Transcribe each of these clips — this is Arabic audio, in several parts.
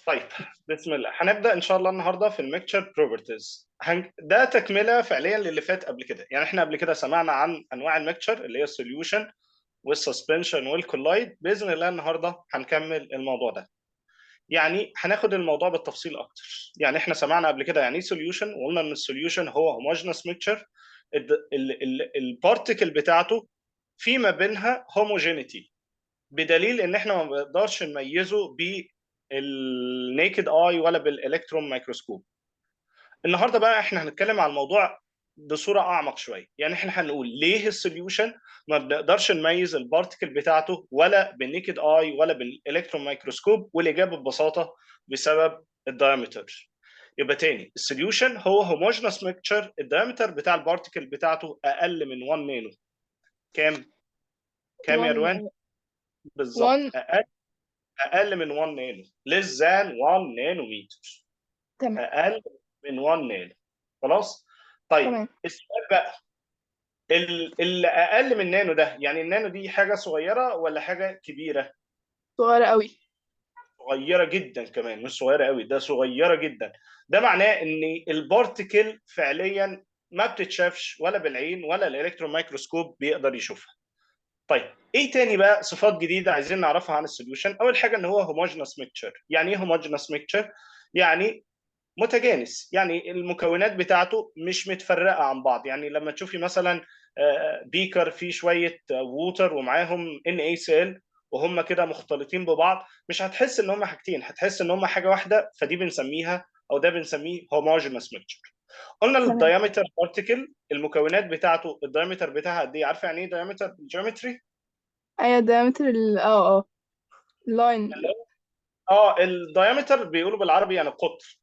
طيب، بسم الله. هنبدأ إن شاء الله النهاردة في الميكتشر بروبرتيز. ده تكملة فعليا للي فات قبل كده. يعني احنا قبل كده سمعنا عن أنواع الميكتشر اللي هي السوليوشن والسسبنشن والكولايد. بإذن الله النهاردة هنكمل الموضوع ده. يعني هناخد الموضوع بالتفصيل أكتر. يعني احنا سمعنا قبل كده يعني إيه سوليوشن، وقلنا إن السوليوشن هو هوموجينوس ميكتشر. البارتيكل بتاعته في ما بينها هوموجينيتي، بدليل ان احنا ما بنقدرش نميزه بالنيكد اي ولا بالالكترون مايكروسكوب. النهارده بقى احنا هنتكلم على الموضوع بصوره اعمق شويه. يعني احنا هنقول ليه السوليوشن ما بنقدرش نميز البارتيكل بتاعته ولا بالنيكد اي ولا بالالكترون مايكروسكوب، والاجابه ببساطه بسبب الدايمتر. يبقى تاني، السوليوشن هو هوموجينوس ميكتشر، الدايمتر بتاع البارتيكل بتاعته اقل من 1 نانو. كام؟ كام يا روان؟ 1 بالظبط، 1 اقل من 1 نانو، less than 1 نانومتر، تمام اقل من 1 نانو. خلاص. طيب تمام السؤال بقى، اللي اقل من نانو ده، يعني النانو دي حاجه صغيره ولا حاجه كبيره؟ صغيرة قوي. صغيره جدا كمان، مش صغيره قوي، ده صغيره جدا. ده معناه ان البارتيكل فعليا ما بتتشافش ولا بالعين ولا الالكترون مايكروسكوب بيقدر يشوفها. طيب ايه تاني بقى صفات جديده عايزين نعرفها عن السوليوشن؟ اول حاجه ان هو هوموجينوس ميكتشر. يعني ايه هوموجينوس ميكتشر؟ يعني متجانس، يعني المكونات بتاعته مش متفرقه عن بعض. يعني لما تشوفي مثلا بيكر فيه شويه ووتر ومعاهم NaCl وهم كده مختلطين ببعض، مش هتحس ان هم حاجتين، هتحس ان هم حاجه واحده، فدي بنسميها او ده بنسميه هوموجينوس ميكتشر. قلنا تمام. الدايمتر بارتيكل، المكونات بتاعته الدايمتر بتاعها قد ايه؟ عارفه يعني ايه دايمتر جيومتري؟ ايوه diameter لاين. الدايمتر بيقولوا بالعربي يعني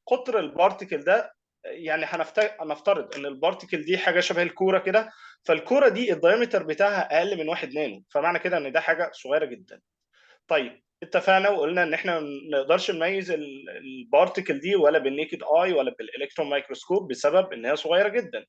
قطر البارتيكل ده. يعني هنفترض ان البارتيكل دي حاجه شبه الكوره كده، فالكوره دي الدايمتر بتاعها اقل من 1 نانو، فمعنى كده ان ده حاجه صغيره جدا. طيب اتفقنا وقلنا ان احنا ما نقدرش نميز البارتيكل دي ولا بالنيكد اي ولا بالالكترون مايكروسكوب بسبب ان هي صغيره جدا.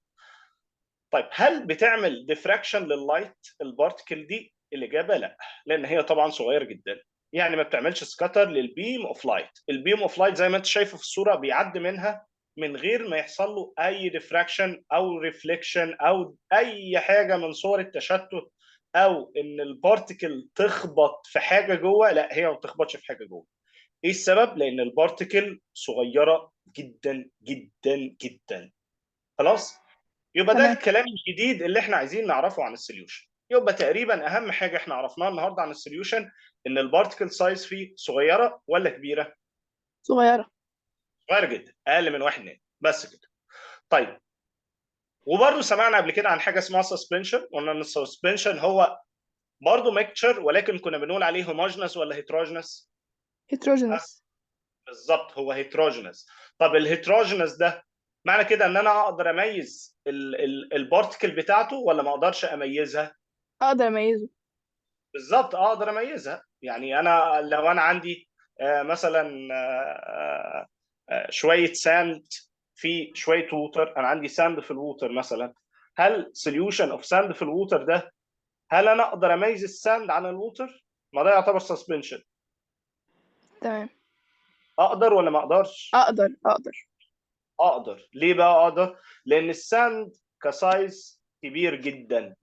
طيب هل بتعمل ديفراكشن لللايت البارتيكل دي؟ الاجابه لا، لان هي طبعا صغيره جدا. يعني ما بتعملش سكاتر للبيم اوف لايت. البيم اوف لايت زي ما انت شايفه في الصوره بيعدي منها من غير ما يحصل له اي ديفراكشن او ريفليكشن او اي حاجه من صور التشتت، او ان البارتيكل تخبط في حاجه جوه. لا، هي ما بتخبطش في حاجه جوه. ايه السبب؟ لان البارتيكل صغيره جدا جدا جدا. خلاص. يبقى ده تمام. الكلام الجديد اللي احنا عايزين نعرفه عن السوليوشن. يبقى تقريبا اهم حاجه احنا عرفناها النهارده عن السوليوشن ان البارتيكل سايز فيه صغيره ولا كبيره؟ صغيرة. صغيره جدا، اقل من 1 نانو، بس كده. طيب، وبرضه سمعنا قبل كده عن حاجه اسمها سسبنشن. قلنا ان السسبنشن هو برضه ميكتشر، ولكن كنا بنقول عليه هوموجينس ولا هيتروجينس؟ heterogeneous. بالظبط، هو هيتروجينس. طب الهيتروجينس ده معنى كده ان انا اقدر اميز البارتيكل بتاعته ولا ما اقدرش اميزها؟ اقدر اميزه. بالظبط، اقدر اميزها. يعني انا لو انا عندي مثلا شويه ساند في شويه ووتر، انا عندي ساند في الووتر مثلا، هل سوليوشن اوف ساند في الووتر ده، هل انا اقدر اميز الساند عن الووتر؟ ما ده يعتبر سسبنشن. تمام. اقدر ولا ما اقدرش؟ اقدر. اقدر. ليه بقى اقدر؟ لان الساند كسايز كبير جدا،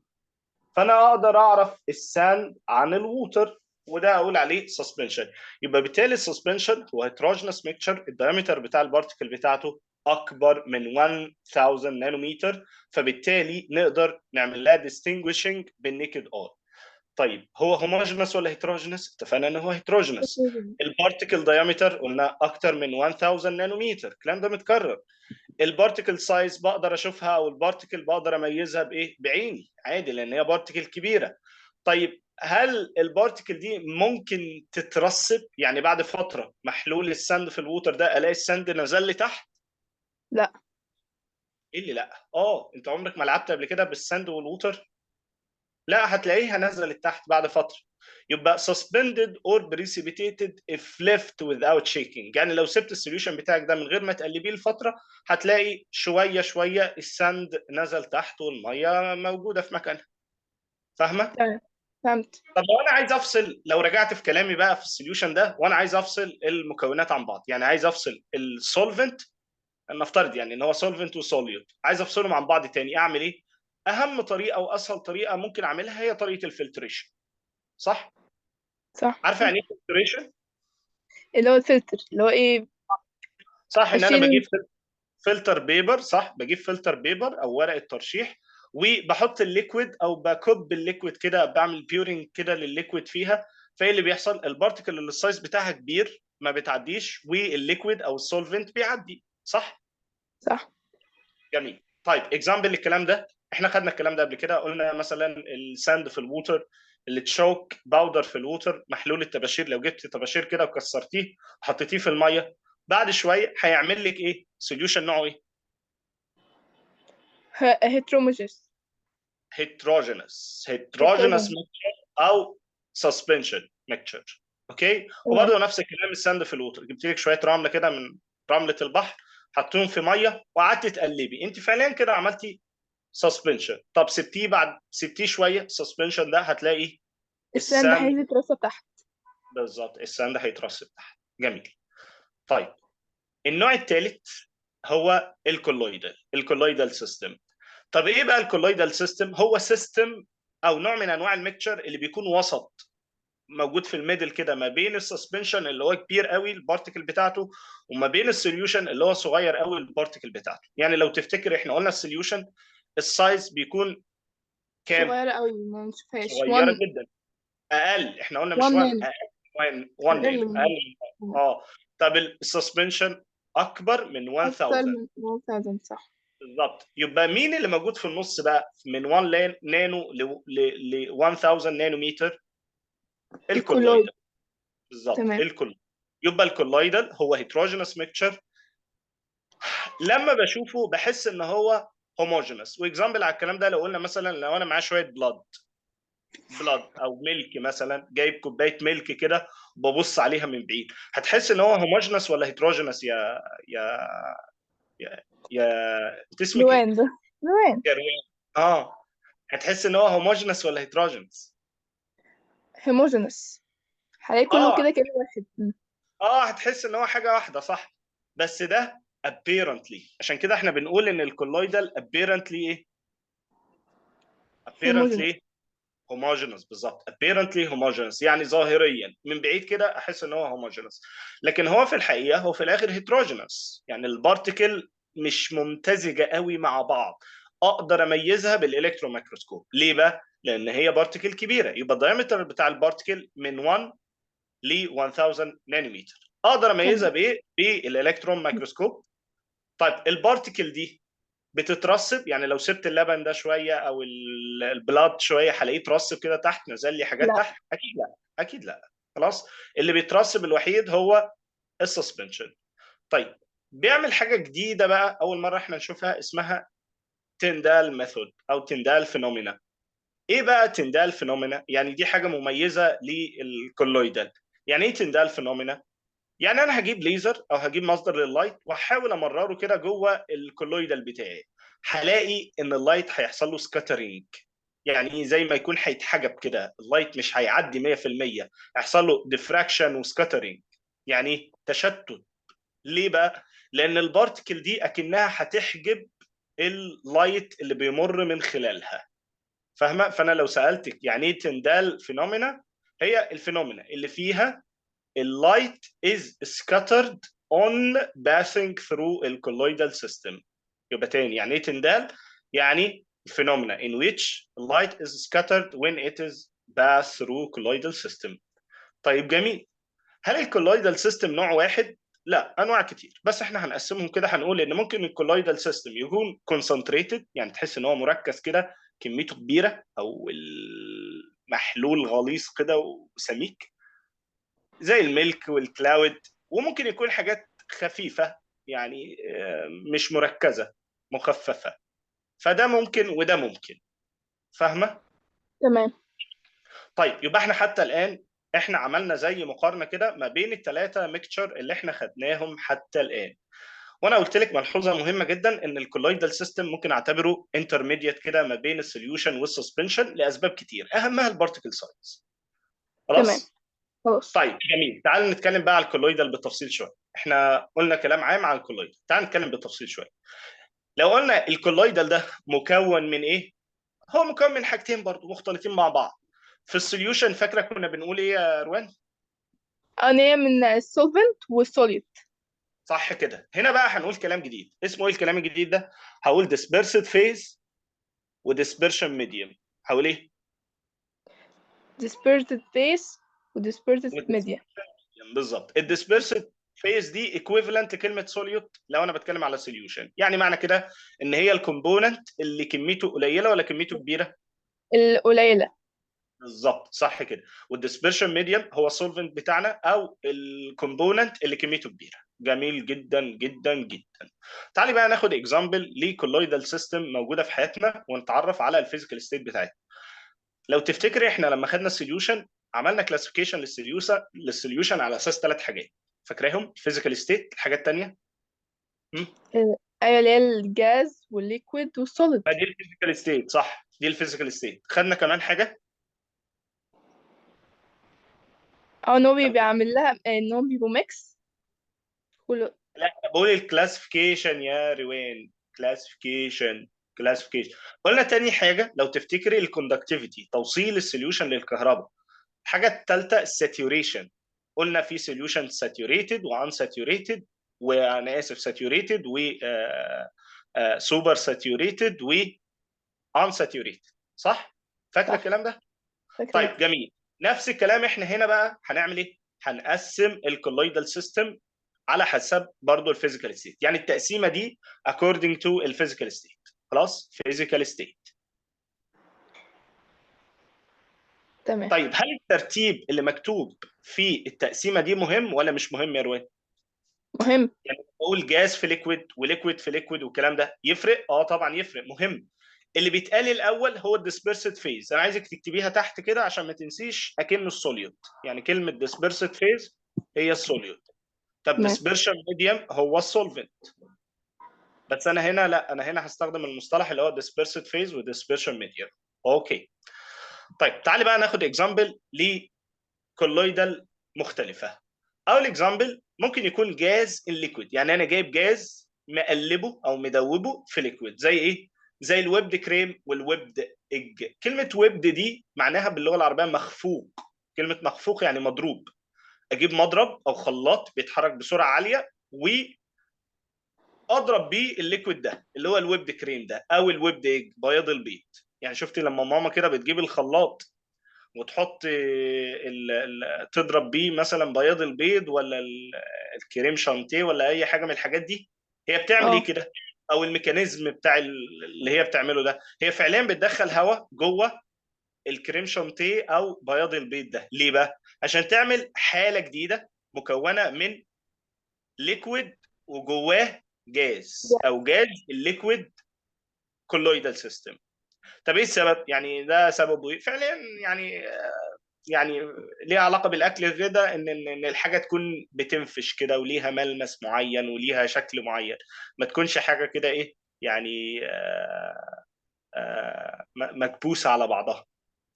فانا اقدر اعرف الساند عن الووتر، وده اقول عليه سسبنشن. يبقى بالتالي السسبنشن هو هيتروجينوس ميكتشر، الدايمتر بتاع البارتيكل بتاعته اكبر من 1000 نانومتر، فبالتالي نقدر نعمل لها distinguishing بالنيكد اي. طيب هو هوموجينوس ولا هيتروجينوس؟ اتفقنا ان هو هيتروجينوس. heterogeneous. البارتيكل دايمتر قلنا اكتر من 1000 نانومتر، الكلام ده متكرر. البارتيكل سايز بقدر اشوفها، او البارتيكل بقدر اميزها بايه؟ بعيني عادي، لان هي بارتيكل كبيره. طيب هل البارتيكل دي ممكن تترسب؟ يعني بعد فتره محلول الساند في الووتر ده الاقي الساند نزل لي تحت؟ لا. ايه اللي لا؟ انت عمرك ما لعبت قبل كده بالساند والووتر؟ لا، هتلاقيها نزلت تحت بعد فتره. يبقى suspended or precipitated if left without shaking. يعني لو سبت السوليوشن بتاعك ده من غير ما تقلبيه لفتره، هتلاقي شويه شويه الساند نزل تحت والميه موجوده في مكانها. فاهمه؟ تمام. فهمت. طب لو انا عايز افصل، لو رجعت في كلامي بقى في السوليوشن ده وانا عايز افصل المكونات عن بعض، يعني عايز افصل السولفنت، نفترض يعني ان هو سولفنت وسوليوت، عايز افصلهم عن بعض تاني، اعمل ايه؟ اهم طريقه واسهل طريقه ممكن اعملها هي طريقه الفلتريشن، صح؟ صح. عارفه يعني ايه فلتريشن؟ اللي هو الفلتر اللي هو ايه؟ صح، ان انا اشيل. بجيب فلتر بيبر، صح، بجيب فلتر بيبر او ورقه ترشيح، وبحط الليكويد او بكب الليكويد كده، بعمل بيورنج كده للليكويد فيها. فايه اللي بيحصل؟ البارتكل اللي السايز بتاعها كبير ما بتعديش، والليكويد او السولفنت بيعدي، صح؟ صح. جميل. طيب اكزامبل للكلام ده، احنا خدنا الكلام ده قبل كده، قلنا مثلا الساند في الووتر، التشوك باودر في الووتر، محلول الطباشير، لو جبت طباشير كده وكسرتيه وحطيتيه في الميه، بعد شويه هيعمل لك ايه؟ سوليوشن نوعه ايه؟ هيتروموجيس. هيتروجينس هيتروجين. ميكشر او سسبنشن ميكشر. اوكي. تمام. وبرضه نفس الكلام الساند في الووتر، جبت لك شويه رمله كده من رمله البحر، حطيهم في ميه وقعدت تقلبي، انت فعليا كده عملتي سسبنشن. طب سبتيه، بعد سبتيه شويه السسبنشن ده هتلاقي السند الساند، هينزل يترسب تحت. بالظبط الساند هيترسب تحت. جميل. طيب النوع الثالث هو الكولويدال سيستم. طب ايه بقى الكولويدال سيستم؟ هو سيستم او نوع من انواع الميكتشر اللي بيكون وسط موجود في الميدل كده، ما بين السسبنشن اللي هو كبير قوي البارتكل بتاعته، وما بين السوليوشن اللي هو صغير قوي البارتكل بتاعته. يعني لو تفتكر احنا قلنا السوليوشن السايز بيكون كام؟ صغيرة قوي ما نشوفهاش. صغيره جدا، اقل، احنا قلنا مش 1 1، نانو. اقل 1 أقل نانو، من اقل من طب السسبنشن اكبر من أكتر 1000. من 1000. صح. بالظبط. يبقى مين اللي موجود في النص بقى من 1 نانو ل 1000 نانومتر؟ الكولويد. الكولويدال. بالظبط تمام. الكولويدال. يبقى الكولويدال هو هيتروجينس ميكتشر، لما بشوفه بحس ان هو هوموجينس. واكزامبل على الكلام ده، لو قلنا مثلا لو انا معايا شويه بلاد او ميلك مثلا، جايب كوبايه ميلك كده وببص عليها من بعيد، هتحس ان هو هوموجينس ولا هيتروجينس يا يا انت اسمك ايه؟ لوان ده. لوان. يا روان. اه، هتحس ان هو هوموجينس ولا هيتروجينس؟ هيموجينس. هلاقي كله اه كده كده واحد. اه، هتحس ان هو حاجه واحده، صح. بس ده apparently، عشان كده احنا بنقول ان الكولويدال apparently ايه؟ هيموجينس. apparently homogeneous. بالظبط apparently homogeneous، يعني ظاهريا من بعيد كده احس ان هو homogeneous، لكن هو في الحقيقه هو في الاخر heterogeneous، يعني البارتيكل مش ممتزجه قوي مع بعض. اقدر اميزها بالالكترون ميكروسكوب. ليه بقى؟ لان هي بارتيكل كبيره، يبقى الدايمتر بتاع البارتيكل من 1 ل 1000 نانومتر. اقدر اميزها تمام. بايه؟ بالالكترون ميكروسكوب. طيب البارتيكل دي بتترسب، يعني لو سبت اللبن ده شويه او البلاد شويه هلاقيه اترسب كده تحت، نزل لي حاجات لا. تحت؟ اكيد لا، اكيد لا. خلاص. اللي بيترسب الوحيد هو السسبنشن. طيب بيعمل حاجه جديده بقى اول مره احنا نشوفها، اسمها تندال ميثود او تندال فينومينا. ايه بقى تندال فينومينا؟ يعني دي حاجه مميزه للكولويدال. يعني ايه تندال فينومينا؟ يعني انا هجيب ليزر او هجيب مصدر لللايت واحاول امرره كده جوه الكولويدال بتاعي، هلاقي ان اللايت هيحصل له سكاترينج، يعني زي ما يكون هيتحجب كده، اللايت مش هيعدي 100%، هيحصل له ديفراكشن وسكاترينج، يعني تشتت. ليه بقى؟ لان البارتكل دي اكنها هتحجب اللايت اللي بيمر من خلالها. فاهمه؟ فانا لو سالتك يعني ايه تندال فينومينا، هي الفينومينا اللي فيها اللايت is scattered on passing through the colloidal system. يبقى تاني، يعني ايه تندال؟ يعني phenomena in which light is scattered when it is passed through colloidal system. طيب جميل. هل الكولويدال سيستم نوع واحد؟ لا، انواع كتير، بس احنا هنقسمهم كده، هنقول ان ممكن الكولويدال سيستم يكون concentrated، يعني تحس ان هو مركز كده كميته كبيره، او المحلول غليظ كده وسميك زي الميلك والكلاود. وممكن يكون حاجات خفيفة، يعني مش مركزة، مخففة. فده ممكن وده ممكن. فاهمة؟ تمام. طيب يبقى احنا حتى الآن احنا عملنا زي مقارنة كده ما بين الثلاثة ميكتشر اللي احنا خدناهم حتى الآن. وانا قلت لك ملحوظه مهمه جدا ان الكولويدال سيستم ممكن اعتبره انترميديت كده ما بين السوليوشن والسسبنشن لاسباب كتير، اهمها البارتيكل سايز. تمام. خلاص. خلاص. طيب جميل، تعال نتكلم بقى على الكولويدال بالتفصيل شويه. احنا قلنا كلام عام عن الكولويدال، تعال نتكلم بالتفصيل شويه. لو قلنا الكولويدال ده مكون من ايه، هو مكون من حاجتين برضو مختلطين مع بعض. في السوليوشن فاكره كنا بنقول ايه يا روان؟ أنا هي من السولفنت والسوليد. صح كده. هنا بقى هنقول كلام جديد، اسمه ايه الكلام الجديد ده؟ هقول dispersed phase ودispersion medium. هقول ايه؟ dispersed phase dispersed media. بالظبط. الديسبيرسد فيز دي ايكويفالنت لكلمه سوليوت لو انا بتكلم على سوليوشن، يعني معنى كده ان هي الكومبوننت اللي كميته قليله ولا كميته كبيره. القليلة. بالظبط صح كده. والديسبيرشن ميديم هو السولفنت بتاعنا او الكومبوننت اللي كميته كبيره. جميل جدا جدا جدا. تعالي بقى ناخد اكزامبل لكولويدال سيستم موجوده في حياتنا ونتعرف على الفيزيكال ستيت بتاعتها. لو تفتكري احنا لما خدنا السوليوشن عملنا كلاسيفيكيشن للسوليوشن على اساس ثلاث حاجات، فاكراهم؟ الفيزيكال ستيت، الحاجه الثانيه أيوة، اللي هي الجاز والليكويد والسوليد. دي الفيزيكال ستيت، صح دي الفيزيكال ستيت. خدنا كمان حاجه أو إن هو لو بيبقى عامل لها إن هو بيبقوا ميكس كله. لا بقول الكلاسيفيكيشن يا روان، كلاسيفيكيشن. قلنا تاني حاجه لو تفتكري الكوندكتيفيتي، توصيل السوليوشن للكهرباء. الحاجه الثالثه الساتوريشن، قلنا في سوليوشن ساتوريتد وان ساتوريتد، وانا اسف ساتوريتد و سوبر ساتوريتد وان ساتوريتد، صح؟ فاكره صح. الكلام ده؟ فاكرة. طيب جميل. نفس الكلام احنا هنا بقى هنعمل ايه؟ هنقسم الكولويدال سيستم على حسب برضه الفيزيكال ستيت، يعني التقسيمه دي according to الفيزيكال ستيت. خلاص، فيزيكال ستيت. تمام. طيب هل الترتيب اللي مكتوب في التقسيمه دي مهم ولا مش مهم يا روان؟ مهم. يعني بقول جاز في ليكويد وليكويد في ليكويد والكلام ده يفرق؟ اه طبعا يفرق، مهم. اللي بيتقال الاول هو الديسبيرسد فيز، انا عايزك تكتبيها تحت كده عشان ما تنسيش اكنه السوليود، يعني كلمه ديسبيرسد فيز هي السوليود. طب تمام. ديسبيرشن ميديم هو السولفنت. بس انا هنا لا، انا هنا هستخدم المصطلح اللي هو ديسبيرسد فيز وديسبيرشن ميديم. اوكي. طيب تعالي بقى ناخد اكزامبل لكولويدال مختلفه. اول اكزامبل ممكن يكون جاز الليكويد، يعني انا جايب جاز مقلبه او مدوبه في ليكويد، زي ايه؟ زي الويبد كريم والويبد ايج. كلمه ويبد دي معناها باللغه العربيه مخفوق. كلمه مخفوق يعني مضروب. اجيب مضرب او خلاط بيتحرك بسرعه عاليه واضرب بيه الليكويد ده اللي هو الويبد كريم ده او الويبد ايج، بياض البيض. يعني شفتي لما ماما كده بتجيب الخلاط وتحط تضرب بيه مثلا بياض البيض ولا الكريم شانتيه ولا اي حاجه من الحاجات دي، هي بتعمل ايه اه. كده؟ او الميكانيزم بتاع اللي هي بتعمله ده، هي فعليا بتدخل هواء جوه الكريم شانتيه او بياض البيض ده. ليه بقى؟ عشان تعمل حاله جديده مكونه من ليكويد وجواه جاز، او جاز الليكويد كولويدال سيستم. طب ايه السبب؟ يعني ده سببه ايه؟ فعليا يعني ليها علاقه بالاكل كده، ان الحاجه تكون بتنفش كده وليها ملمس معين وليها شكل معين، ما تكونش حاجه كده ايه يعني مكبوسه على بعضها.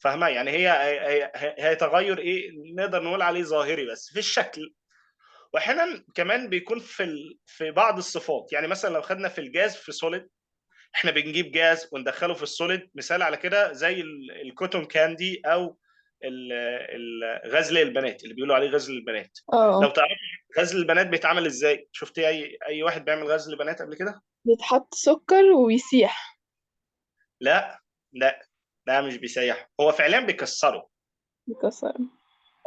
فاهمه؟ يعني هي تغير ايه، نقدر نقول عليه ظاهري بس في الشكل. واحيانا كمان بيكون في بعض الصفات، يعني مثلا لو خدنا في الجاز في سوليد، احنا بنجيب جاز وندخله في السوليد، مثال على كده زي الكوتون كاندي او غزل البنات اللي بيقولوا عليه غزل البنات. اه. لو تعرف غزل البنات بيتعمل ازاي؟ شفتي اي واحد بيعمل غزل البنات قبل كده؟ بيتحط سكر ويسيح. لا لا لا، مش بيسيح، هو فعليا بيكسره. بيكسر.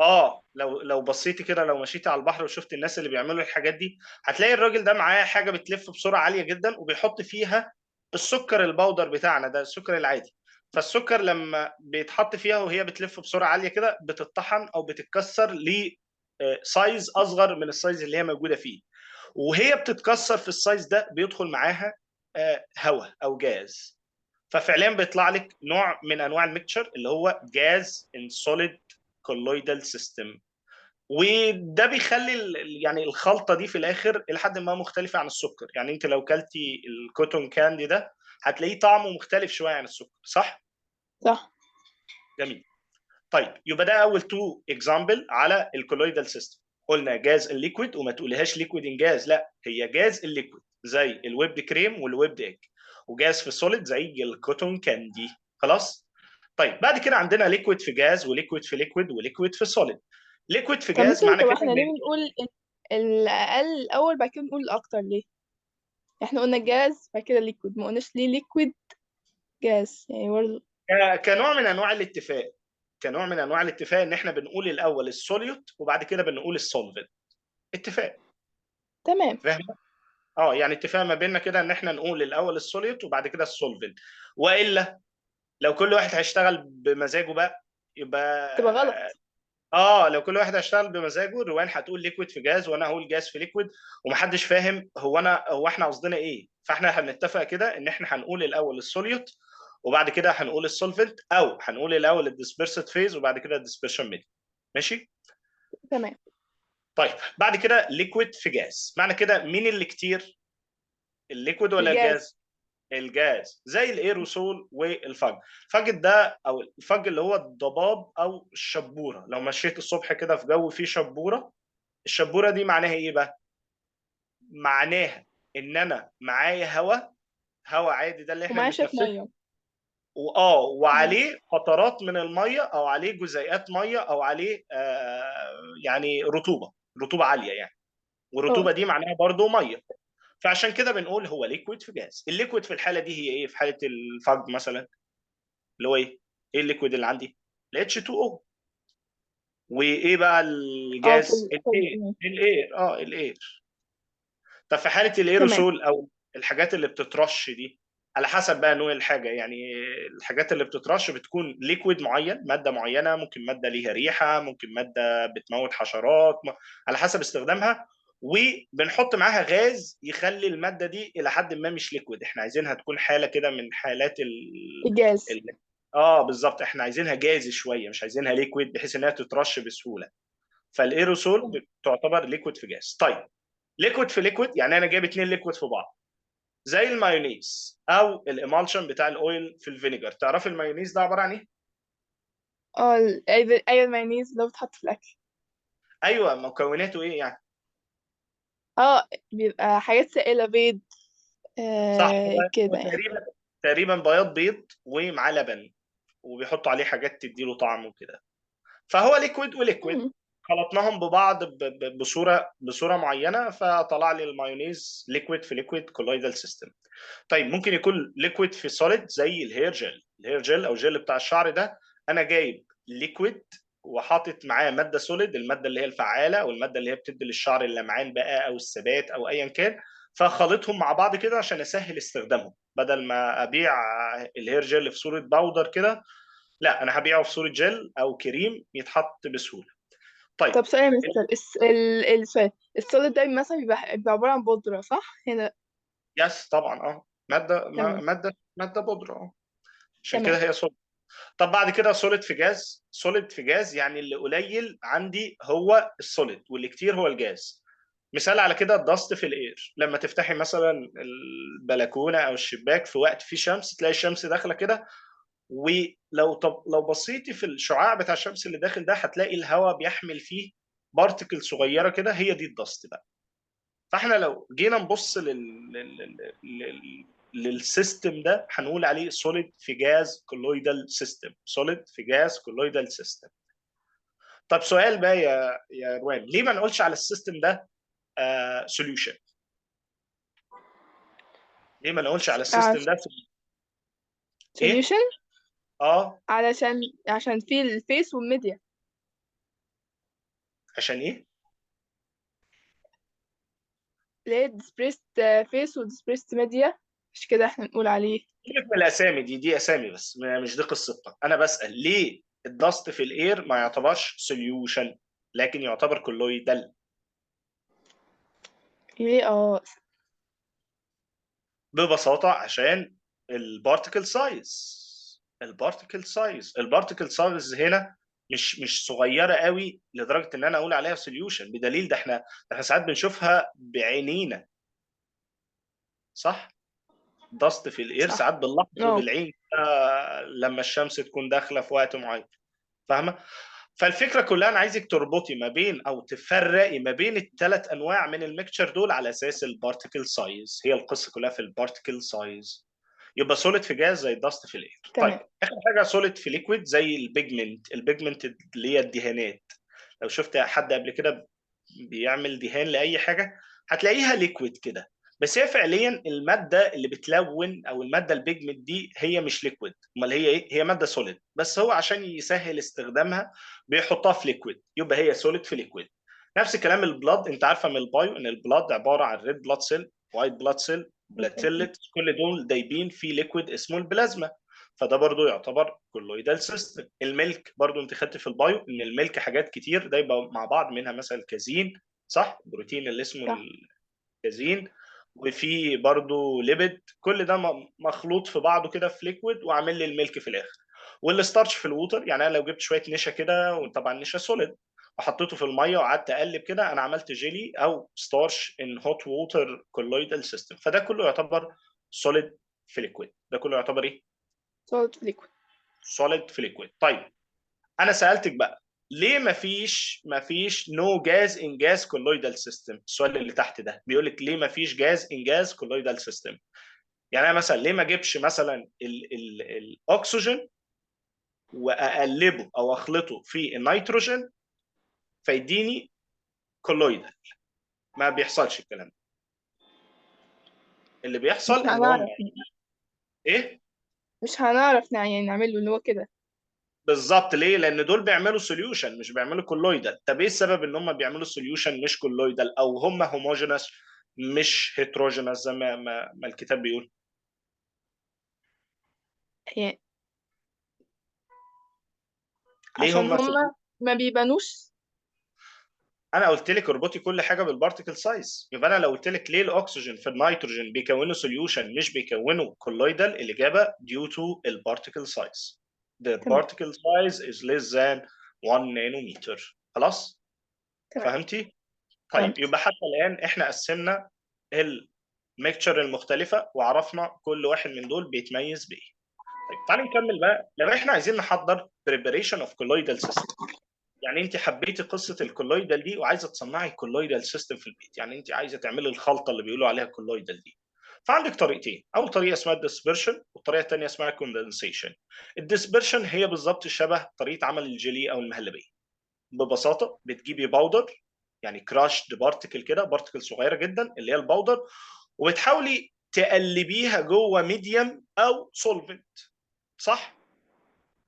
اه لو بصيتي كده، لو مشيتي على البحر وشفت الناس اللي بيعملوا الحاجات دي، هتلاقي الراجل ده معاه حاجه بتلف بسرعه عاليه جدا وبيحط فيها السكر البودر بتاعنا ده، السكر العادي. فالسكر لما بيتحط فيها وهي بتلف بسرعه عاليه كده بتطحن او بتتكسر لسايز اصغر من السايز اللي هي موجوده فيه. وهي بتتكسر في السايز ده بيدخل معاها هواء او جاز. ففعليا بيطلع لك نوع من انواع الميكشر اللي هو جاز ان سوليد كولويدال سيستم. وده بيخلي يعني الخلطه دي في الاخر الى حد ما مختلفه عن السكر. يعني انت لو كلتي الكوتون كاندي ده هتلاقيه طعمه مختلف شويه عن السكر، صح؟ صح. جميل. طيب يبقى ده اول تو اكزامبل على الكولويدال سيستم. قلنا جاز الليكويد، وما تقوليهاش ليكويد ان جاز، لا هي جاز الليكويد زي الويبد كريم والويبد ايج، وجاز في سوليد زي الكوتون كاندي. خلاص. طيب بعد كده عندنا ليكويد في جاز وليكويد في ليكويد وليكويد في سوليد. ليكويد في طب جاز مستر، معنى طب كده احنا ليه بنقول الأقل الأول بعد كده نقول الأكتر ليه؟ احنا قلنا جاز بعد كده ليكويد، ما قلناش ليه ليكويد جاز يعني برضه. كنوع من انواع الاتفاق، كنوع من انواع الاتفاق ان احنا بنقول الاول السوليوت وبعد كده بنقول السولفنت. اتفاق. تمام. فاهم؟ اه يعني اتفاق ما بيننا كده ان احنا نقول الاول السوليوت وبعد كده السولفنت. والا لو كل واحد هيشتغل بمزاجه بقى يبقى، تبقى غلط. لو كل واحد هيشتغل بمزاجه، الروان هتقول ليكويد في جاز وانا هقول جاز في ليكويد، ومحدش فاهم هو احنا قصدنا ايه. فاحنا هنتفق كده ان احنا هنقول الاول السوليوت وبعد كده هنقول السولفنت، او هنقول الاول الديسبيرسد فيز وبعد كده الديسبيرشن ميديا. ماشي. تمام. طيب بعد كده ليكويد في جاز، معنى كده مين اللي كتير، الليكويد ولا الجاز. الجاز؟ الجاز. زي الايروسول والفج. الفج ده او الفج اللي هو الضباب او الشبوره. لو مشيت الصبح كده في جو فيه شبوره، الشبوره دي معناها ايه بقى؟ معناها ان انا معايا هواء، هواء عادي ده اللي احنا ومعاه شوية بنتنفسه، مية. مم. وعليه قطرات من الميه او عليه جزيئات ميه او عليه يعني رطوبه عاليه يعني، اه. والرطوبه دي معناها برضو ميه. فعشان كده بنقول هو ليكويد في جاز. الليكويد في الحاله دي هي ايه؟ في حاله الفج مثلا اللي هو ايه؟ ايه الليكويد اللي عندي؟ ال H2O. وايه بقى اه، الجاز؟ الاير. تمام. الاير. طب في حاله تمام. الايروسول او الحاجات اللي بتترش دي، على حسب بقى نوع الحاجه يعني. الحاجات اللي بتترش بتكون ليكويد معين، ماده معينه، ممكن ماده ليها ريحه، ممكن ماده بتموت حشرات، على حسب استخدامها. وبنحط معاها غاز يخلي الماده دي الى حد ما مش ليكويد، احنا عايزينها تكون حاله كده من حالات الجاز. ال... اه بالظبط، احنا عايزينها جازي شويه، مش عايزينها ليكويد بحيث انها تترش بسهوله. فالايروسول تعتبر ليكويد في جاز. طيب ليكويد في ليكويد يعني انا جايب اتنين ليكويد في بعض، زي المايونيز او الامالشن بتاع الاويل في الفينيجر. تعرف المايونيز ده عباره عن ايه؟ اه، ايوه المايونيز اللي هو بتحط في الأكل. ايوه، مكوناته ايه يعني؟ اه، بيبقى حاجات سائلة، بيض، صح، هو كده يعني. تقريبا بياض بيض ومعاه لبن، وبيحطوا عليه حاجات تديله طعم وكده. فهو ليكويد وليكويد مم. خلطناهم ببعض بصوره معينه، فطلع لي المايونيز ليكويد في ليكويد كولويدال سيستم. طيب ممكن يكون ليكويد في سوليد زي الهير جel. الهير جel او جل بتاع الشعر ده، انا جايب ليكويد وحاطط معاه ماده سوليد، الماده اللي هي الفعاله او الماده اللي هي بتدي للشعر اللمعان بقى او الثبات او ايا كان، فخلطهم مع بعض كده عشان اسهل استخدامهم، بدل ما ابيع الهير جel في صوره باودر كده، لا انا هبيعه في صوره جل او كريم يتحط بسهوله. طيب. طب سؤال يا مستر، السؤال السوليد ده مثلا بيبقى عبارة عن بودرة صح هنا؟ يس طبعا، تمام. ماده بودره، عشان تمام. كده هي سوليد. طب بعد كده سوليد في جاز. سوليد في جاز يعني اللي قليل عندي هو السوليد واللي كتير هو الجاز. مثال على كده الضغط في الاير، لما تفتحي مثلا البلكونه او الشباك في وقت فيه شمس تلاقي الشمس داخله كده، لو بصيتي في الشعاع بتاع الشمس اللي داخل ده هتلاقي الهواء بيحمل فيه بارتكل صغيره كده، هي دي الضغط بقى. فاحنا لو جينا نبص للسيستم ده هنقول عليه سوليد في جاز كولويدال سيستم. سوليد في جاز كولويدال سيستم. طب سؤال بقى يا روان، ليه ما نقولش على السيستم ده سوليوشن؟ ليه ما نقولش على السيستم ده ايه؟ سوليوشن اه عشان في الفيس والميديا. عشان ايه؟ ليه ديسبريست فيس وديسبريست ميديا، مش كده احنا نقول عليه. سيبك من الاسامي دي اسامي بس، مش دي قصتنا. انا بسأل ليه الدست في الاير ما يعتبرش سوليوشن لكن يعتبر كولويدال؟ ليه؟ ببساطة عشان البارتيكل سايز. البارتيكل سايز هنا مش صغيره قوي لدرجه ان انا اقول عليها سوليوشن. بدليل ده احنا ساعات بنشوفها بعينينا، صح؟ ضغط في الاير صح. ساعات بنلاحظه اه بالعين لما الشمس تكون داخله في وقت معين، فاهمه؟ فالفكره كلها انا عايزك تربطي ما بين او تفرقي ما بين الثلاث انواع من الميكتشر دول على اساس البارتيكل سايز. هي القصه كلها في البارتيكل سايز. يبقى سوليد في جاز زي الدست في الاير. طيب تمام. اخر حاجه سوليد في ليكويد زي البيجمنت اللي هي الدهانات. لو شفت حد قبل كده بيعمل دهان لاي حاجه هتلاقيها ليكويد كده، بس هي فعليا الماده اللي بتلون او الماده البيجمنت دي هي مش ليكويد. امال هي ايه؟ هي ماده سوليد، بس هو عشان يسهل استخدامها بيحطها في ليكويد، يبقى هي سوليد في ليكويد. نفس الكلام البلاد، انت عارفه من البايو ان البلاد عباره عن ريد بلاد سيل، وايت بلاد سيل، بلاتيلت، كل دول دايبين في ليكويد اسمه البلازما. فده برضو يعتبر كولويدال سيستم. الميلك برضو انت خدت في البايو ان الميلك حاجات كتير دايبه مع بعض، منها مثلا الكازين، صح؟ البروتين اللي اسمه صح. الكازين. وفي برضو ليبيد، كل ده مخلوط في بعضه كده في ليكويد وعامل لي الميلك في الاخر. والستارش في الووتر، يعني انا لو جبت شويه نشا كده، وطبعا نشا سوليد، وحطيته في الميه وقعدت اقلب كده، انا عملت جيلي او ستارش ان هوت ووتر كولويدال سيستم. فده كله يعتبر سوليد في ليكويد. ده كله يعتبر ايه؟ solid liquid. سوليد في ليكويد. طيب انا سالتك بقى ليه ما فيش نو جاز ان جاز كولويدال سيستم؟ السؤال اللي تحت ده بيقول لك ليه ما فيش جاز ان جاز كولويدال سيستم. يعني انا مثلا ليه ما اجيبش مثلا الاكسجين واقلبه او اخلطه في النيتروجين فيديني كولويدال؟ ما بيحصلش الكلام ده. اللي مش بيحصل ان هم هنعرف ايه؟ مش هنعرف يعني نعمله اللي هو كده. بالظبط. ليه؟ لان دول بيعملوا سوليوشن مش بيعملوا كولويدال. طب ايه السبب ان هم بيعملوا سوليوشن مش كولويدال، او هم هوموجينس مش هيتروجينس زي ما الكتاب بيقول؟ يعني ليه عشان هم هما ما بيبانوش. انا قلت لك اربطي كل حاجه بالبارتيكل سايز. يبقى انا لو قلت لك ليه الاكسجين في النيتروجين بيكونوا سوليوشن مش بيكونوا كولويدال، الاجابه due to البارتيكل سايز. The تمام. particle size is less than 1 نانومتر. خلاص؟ تمام. فهمتي؟ طيب فهمت. يبقى حتى الان احنا قسمنا الميكتشر المختلفه وعرفنا كل واحد من دول بيتميز بايه. طيب تعالي نكمل بقى. لو احنا عايزين نحضر preparation of colloidal system، يعني انت حبيتي قصه الكولويدال دي وعايزه تصنعي كولويدال سيستم في البيت، يعني انت عايزه تعملي الخلطه اللي بيقولوا عليها كولويدال دي. فعندك طريقتين. اول طريقه اسمها الديسبرشن، والطريقه الثانيه اسمها الكوندنسيشن. الديسبرشن هي بالظبط شبه طريقه عمل الجيلي او المهلبيه. ببساطه بتجيبي باودر، يعني كراشد بارتكل كده، بارتكل صغيره جدا اللي هي الباودر، وبتحاولي تقلبيها جوه ميديم او سولفنت، صح؟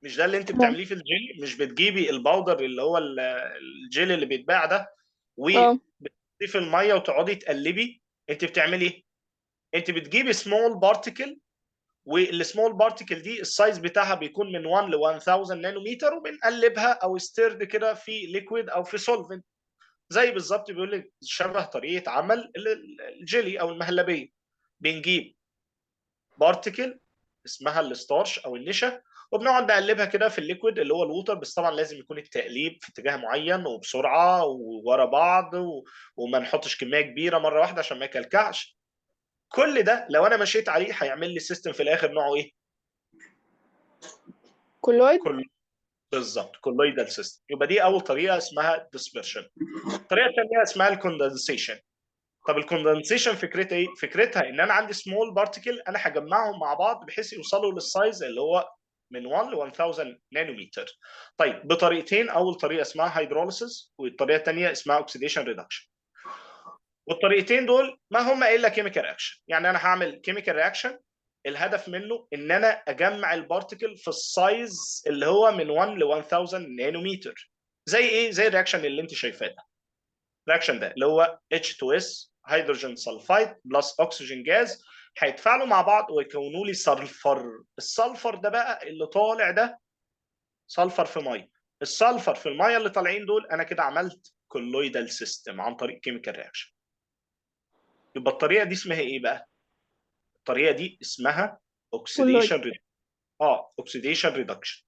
مش ده اللي انت تمام. بتعمليه في الجيلي؟ مش بتجيبي الباودر اللي هو الجيلي اللي بيتباع ده اه. وبتضيفي في الميه وتقعدي تقلبي؟ انت بتعملي ايه؟ انت بتجيبي سمول بارتيكل، والسمول بارتيكل دي السايز بتاعها بيكون من 1 ل 1000 نانومتر، وبنقلبها او ستيرد كده في ليكويد او في سولفنت. زي بالظبط بيقول لك شبه طريقه عمل الجيلي او المهلبيه. بنجيب بارتيكل اسمها الستارش او النشا، وبنقعد نقلبها كده في الليكويد اللي هو الووتر، بس طبعا لازم يكون التقليب في اتجاه معين وبسرعه وورا بعض وما نحطش كميه كبيره مره واحده عشان ما يكلكعش. كل ده لو انا مشيت عليه هيعمل لي سيستم في الاخر نوعه ايه؟ كولويد. كل بالظبط كولويدال سيستم. يبقى دي اول طريقه اسمها ديسبرشن. الطريقه الثانيه اسمها الكوندنسيشن. طب الكوندنسيشن فكرتها ايه؟ فكرتها ان انا عندي سمول بارتيكل انا هجمعهم مع بعض بحيث يوصلوا للسايز اللي هو من 1 ل 1000 نانومتر. طيب بطريقتين. اول طريقه اسمها هيدروليسيس، والطريقه الثانيه اسمها اوكسيديشن ريدكشن. والطريقتين دول ما هم الا كيميكال رياكشن. يعني انا هعمل كيميكال رياكشن الهدف منه ان انا اجمع البارتيكل في السايز اللي هو من 1 ل 1000 نانومتر. زي ايه؟ زي الرياكشن اللي انت شايفاه ده. الرياكشن ده اللي هو H2S هيدروجين سلفايد بلس اكسجين جاز، هيتفاعلوا مع بعض ويكونوا لي سلفر. السلفر ده بقى اللي طالع ده سلفر في ميه. السلفر في الميه اللي طالعين دول انا كده عملت كولويدال سيستم عن طريق كيميكال رياكشن. يبقى الطريقه دي اسمها ايه بقى؟ الطريقه دي اسمها كولويد. اوكسيديشن اوكسيديشن ريدكشن.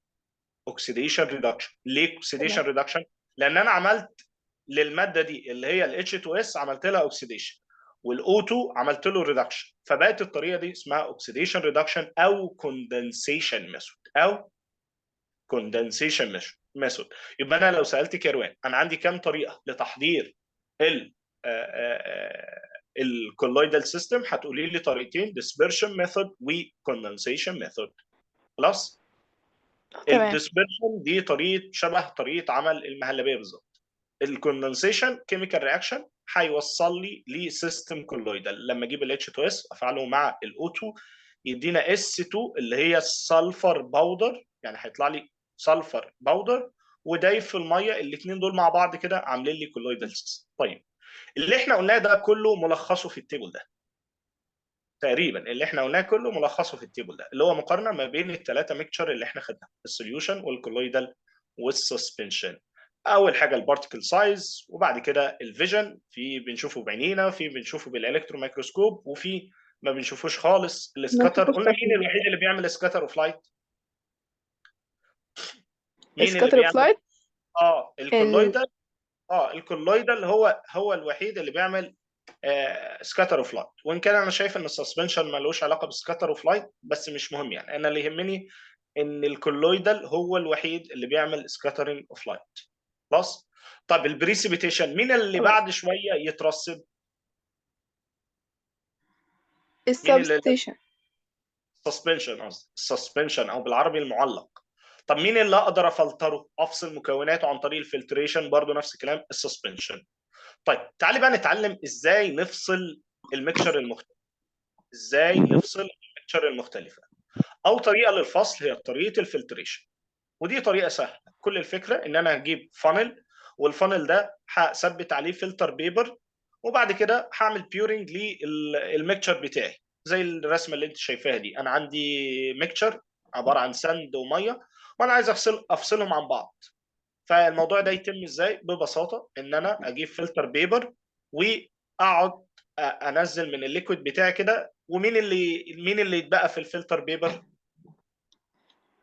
اوكسيديشن ريدكشن. ليه اوكسيديشن تمام. ريدكشن؟ لان انا عملت للماده دي اللي هي ال H2S عملت لها اوكسيديشن، والاو2 عملت له ريدكشن، فبقت الطريقه دي اسمها اوكسيديشن ريدكشن او كوندنسيشن ميثود او كوندنسيشن ميثود. يبقى انا لو سالت كروان انا عندي كام طريقه لتحضير ال الكولويدال سيستم، هتقولي لي طريقتين: dispersion method وكوندنسيشن ميثود. خلاص. تمام. الديسبرشن دي طريقه شبه طريقه عمل المهلبيه بالظبط. الكوندنسيشن كيميكال رياكشن هيوصل لي لسيستم كولويدال، لما اجيب ال H2S افعله مع ال O2 يدينا S2 اللي هي السلفر باودر، يعني هيطلع لي سلفر باودر ودايب في الميه، الاثنين دول مع بعض كده عاملين لي كولويدال سيستم. طيب اللي احنا قلناه ده كله ملخصه في التيبل ده تقريبا، اللي احنا قلناه كله ملخصه في التيبل ده، اللي هو مقارنه ما بين الثلاثه ميكتشر اللي احنا خدناها: السوليوشن والكولويدال والسسبنشن. اول حاجه البارتيكل سايز، وبعد كده الفيجن، في بنشوفه بعينينا، في بنشوفه بالالكترون ميكروسكوب، وفي ما بنشوفوش خالص. ما السكاتر تشوفوش قلنا مين تقييم. الوحيد اللي بيعمل سكاتر اوف لايت؟ مين اللي سكاتر اوف بيعمل؟ لايت. ال... الكولويدال. الكولويدال هو الوحيد اللي بيعمل سكاتر اوف لايت، وان كان انا شايف ان السسبنشن ملوش علاقه بالسكاتر اوف لايت، بس مش مهم يعني. انا اللي يهمني ان الكولويدال هو الوحيد اللي بيعمل سكاترنج اوف لايت. خلاص. طب البريسيبيتيشن مين اللي خلاص. بعد شويه يترسب؟ مين اللي السبستيشن. السسبنشن، قصدي السسبنشن او بالعربي المعلق. طب مين اللي اقدر افلتره افصل مكوناته عن طريق الفلتريشن؟ برضه نفس الكلام، السسبنشن. طيب تعالي بقى نتعلم ازاي نفصل الميكشر المختلف. ازاي نفصل الميكشر المختلفه؟ او طريقه للفصل هي طريقه الفلتريشن، ودي طريقه سهله. كل الفكره ان انا هجيب فانل، والفانل ده هثبت عليه فلتر بيبر، وبعد كده هعمل بيورنج للميكشر بتاعي زي الرسمه اللي انت شايفاها دي. انا عندي ميكشر عباره عن سند وميه، وانا عايز افصلهم عن بعض. فالموضوع ده يتم ازاي؟ ببساطه ان انا اجيب فلتر بيبر واقعد انزل من الليكويد بتاعي كده. مين اللي يتبقى في الفلتر بيبر؟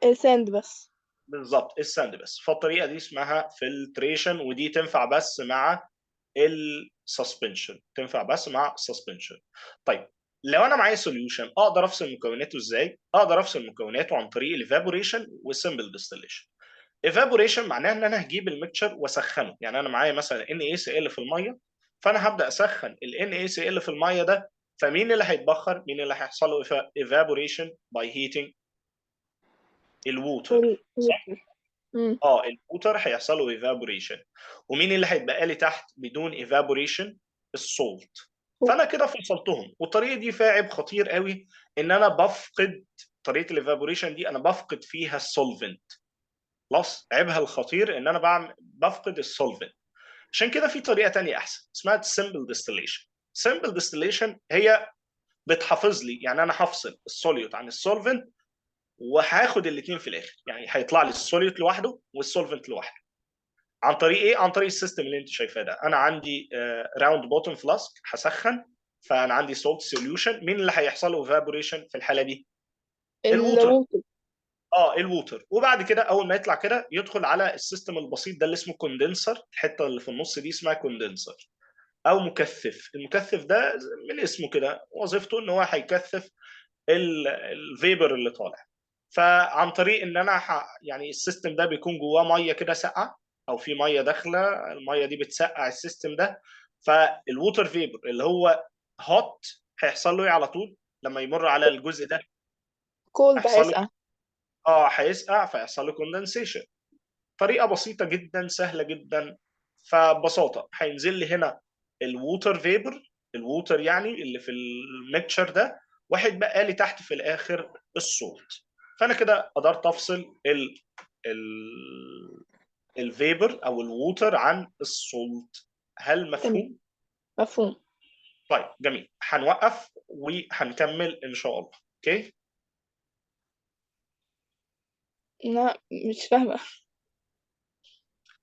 الساند بس. بالظبط، الساند بس. فالطريقه دي اسمها فلتريشن، ودي تنفع بس مع السسبنشن، تنفع بس مع السسبنشن. طيب لو انا معايا سوليوشن اقدر افصل مكوناته ازاي؟ اقدر افصل مكوناته عن طريق الايفابوريشن والسمبل ديستليشن. ايفابوريشن معناها ان انا هجيب الميكشر واسخنه، يعني انا معايا مثلا NaCl في الميه، فانا هبدا اسخن ال NaCl في الميه ده، فمين اللي هيتبخر؟ مين اللي هيحصل له evaporation by heating؟ الووتر. صح؟ الوتر. امم. الووتر هيحصل له evaporation. ومين اللي هيتبقى لي تحت بدون evaporation؟ السولت. فانا كده فصلتهم، والطريقه دي فيها عيب خطير قوي، ان انا بفقد طريقه الايفابوريشن دي، انا بفقد فيها السولفنت. خلاص، عيبها الخطير ان انا بفقد السولفنت. عشان كده في طريقه تانية احسن اسمها السمبل ديستليشن. سمبل ديستليشن هي بتحافظ لي، يعني انا هفصل السوليوت عن السولفنت وهاخد الاثنين في الاخر، يعني هيطلع لي السوليوت لوحده والسولفنت لوحده. عن طريق ايه؟ عن طريق السيستم اللي انت شايفاه ده. انا عندي راوند بوتtom فلاسك هسخن، فانا عندي سولت سوليوشن. مين اللي هيحصل له evaporation في الحاله دي؟ الووتر. الوتر. الووتر. وبعد كده اول ما يطلع كده يدخل على السيستم البسيط ده اللي اسمه كوندنسر. الحته اللي في النص دي اسمها كوندنسر او مكثف. المكثف ده من اسمه كده وظيفته ان هو هيكثف الفيبر اللي طالع. فعن طريق ان انا يعني السيستم ده بيكون جواه ميه كده ساقعه، او في ميه داخله، الميه دي بتسقع السيستم ده. فالووتر فيبر اللي هو هوت هيحصل له ايه على طول لما يمر على الجزء ده؟ كولد هيحصل له هيسقع. هيسقع، فيحصل له كوندنسيشن. طريقه بسيطه جدا، سهله جدا. فببساطه هينزل لي هنا الووتر فيبر، الووتر يعني اللي في الميكشر ده، واحد بقى لي تحت في الاخر الصوت. فانا كده قدرت افصل ال الفيبر او الووتر عن الصوت. هل تمام. مفهوم؟ مفهوم. طيب جميل، هنوقف وهنكمل ان شاء الله. اوكي. لا، مش فاهمة.